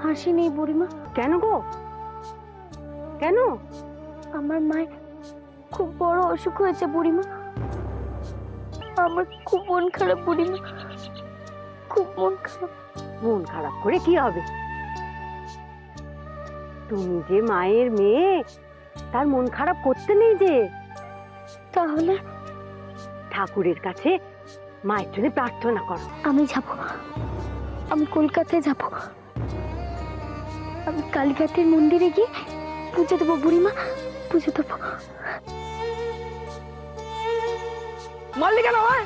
হাসি নেই বুড়িমা। কেন গো, কেন? আমার মায়ের খুব বড় অসুখ হয়েছে বুড়িমা। আমার খুব মন খারাপ বুড়িমা, খুব মন খারাপ। মন খারাপ করে কি হবে? তুমি যে মায়ের মেয়ে, তার মন খারাপ করতে নেই যে। তাহলে ঠাকুরের কাছে মায়ের জন্য প্রার্থনা করো। আমি যাব, আমি কলকাতায় যাব। আমি কালীঘাটের মন্দিরে গিয়ে পুজো দেবো বুড়িমা, পুজো দেবো। মারলি কেন ভাই?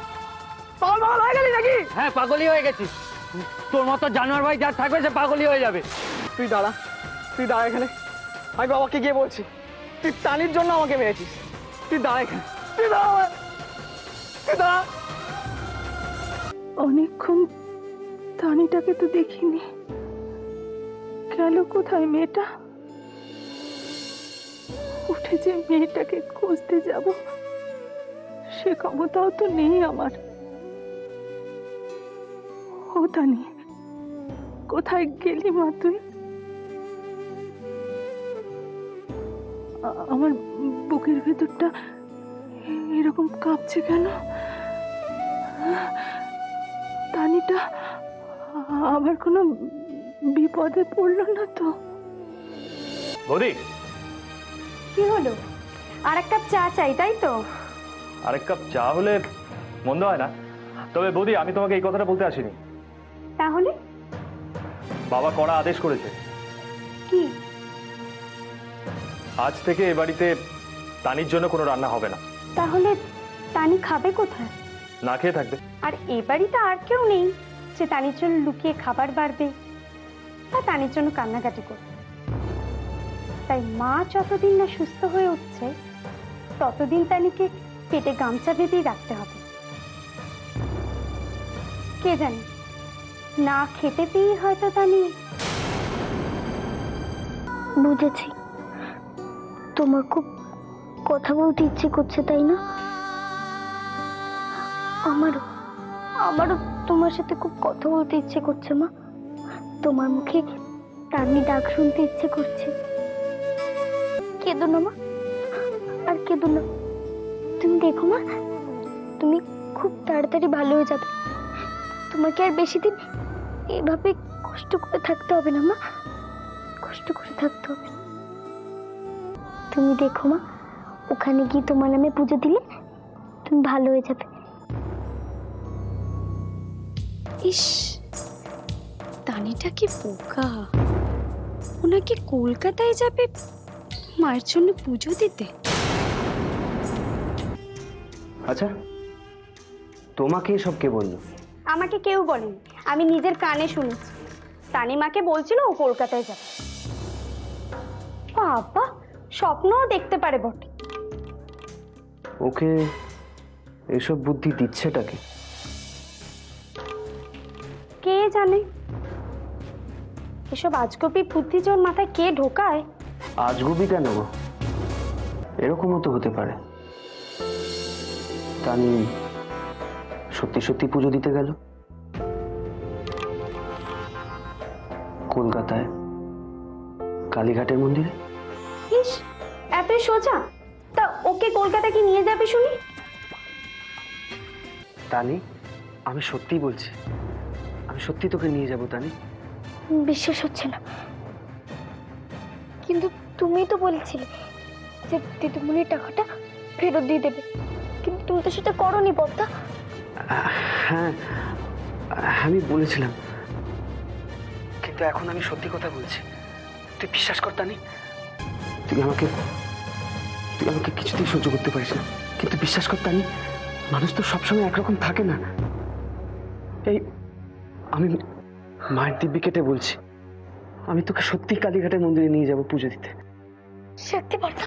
পাগল পাগল হয়ে গেলি নাকি? হ্যাঁ, পাগলই হয়ে গেছিস। তোর মতো জানোয়ার ভাই যার থাকবে সে পাগলই হয়ে যাবে। তুই দাঁড়া, তুই দাঁড়া এখানে। আমি বাবাকে গিয়ে বলছি তুই টানির জন্য আমাকে মেরেছিস। তুই দাঁড়া এখানে, তুই দাঁড়া ভাই, তুই দাঁড়া। অনেকক্ষণ তানিটাকে তো দেখিনি, গেল কোথায় মেয়েটা? উঠে যে মেয়েটাকে খুঁজতে যাব সে ক্ষমতাও তো নেই আমার। ও তানি, কোথায় গেলি মা তুই? আমার বুকের ভেতরটা এরকম কাঁপছে কেন? তানিটা আবার কোনো বিপদে পড়লো না তো? বৌদি, কি হলো? আর এক কাপ চা চাই, তাই তো? আরেক কাপ চা হলে মন্দ হয় না। তবে বৌদি, আমি তোমাকে এই কথাটা বলতে আসিনি। তাহলে বাবা কড়া আদেশ করেছে, কি? আজ থেকে এ বাড়িতে তানির জন্য কোনো রান্না হবে না। তাহলে তানি খাবে কোথায়? না খেয়ে থাকবে। আর এ বাড়িতে আর কেউ নেই যে তানির জন্য লুকিয়ে খাবার বাড়বে বা তানির জন্য কান্নাকাটি করবে। তাই মা যতদিন না সুস্থ হয়ে উঠছে ততদিন তানিকে পেটে গামছা বেঁধেই রাখতে হবে। কে জানে, না খেতে পেয়ে হয়তো তানি। বুঝেছি, তোমার খুব কথা বলতে ইচ্ছে করছে, তাই না? আমারও আমারও তোমার সাথে খুব কথা বলতে ইচ্ছে করছে মা। তোমার মুখে তানি ডাক শুনতে ইচ্ছে করছে। কেঁদো না মা, আর কেঁদো না। তুমি দেখো মা, তুমি খুব তাড়াতাড়ি ভালো হয়ে যাবে। তোমাকে আর বেশি দিন এভাবে কষ্ট করে থাকতে হবে না মা, কষ্ট করে থাকতে হবে না। তুমি দেখো মা, ওখানে গিয়ে তোমার নামে পুজো দিলে তুমি ভালো হয়ে যাবে। ইস, তানিটা কি বোকা! ও নাকি কলকাতায় যাবে মায়ের জন্য পুজো দিতে। আচ্ছা, তোমাকে এসব কে বললো? আমাকে কেউ বলেনি, আমি নিজের কানে শুনেছি। তানি মাকে বলছিল ও কলকাতায় যাবে। বাবা, স্বপ্নও দেখতে পারে বটে। ওকে এসব বুদ্ধি দিচ্ছেটাকে? কে জানে, এসব আজগবি বুদ্ধি যে ওর মাথায় কে ঢোকায়। আজগুবি কেন গো? এরকমও তো হতে পারে তানি সত্যি সত্যি পুজো দিতে গেল কলকাতায় কালীঘাটের মন্দিরে। ইস, এতই সোজা? তা ওকে কলকাতা কি নিয়ে যাবে শুনি? তানি, আমি সত্যি বলছি, আমি সত্যি তোকে নিয়ে যাব তানি। বিশ্বাস হচ্ছে না, কিন্তু তুমি তো বলছিলে যে দিদিমণির টাকাটা ফেরত দিয়ে দেবে, কিন্তু তুমি তো সেটা করোনি বর্দা। হ্যাঁ, আমি বলেছিলাম, কিন্তু এখন আমি সত্যি কথা বলছি। তুই বিশ্বাস কর তানি, তুই আমাকে কিছুতেই সহ্য করতে পারিস না, কিন্তু বিশ্বাস কর তানি, মানুষ তো সবসময় একরকম থাকে না। এই আমি মায়ের দিব্যি কেটে বলছি, আমি তোকে সত্যি কালীঘাটের মন্দিরে নিয়ে যাব পুজো দিতে। সত্যি বর্দা?